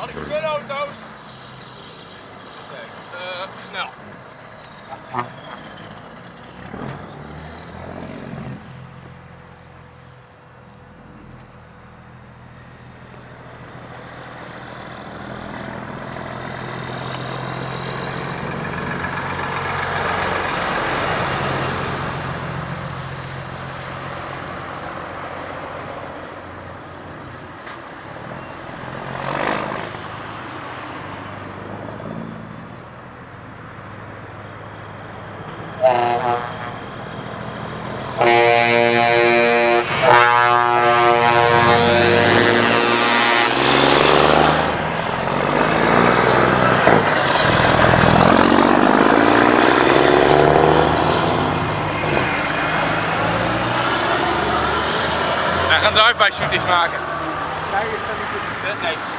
Al die kutauto's. Oké, snel. We gaan drive-by shootings maken. Kijk, ik ga niet zitten. Nee.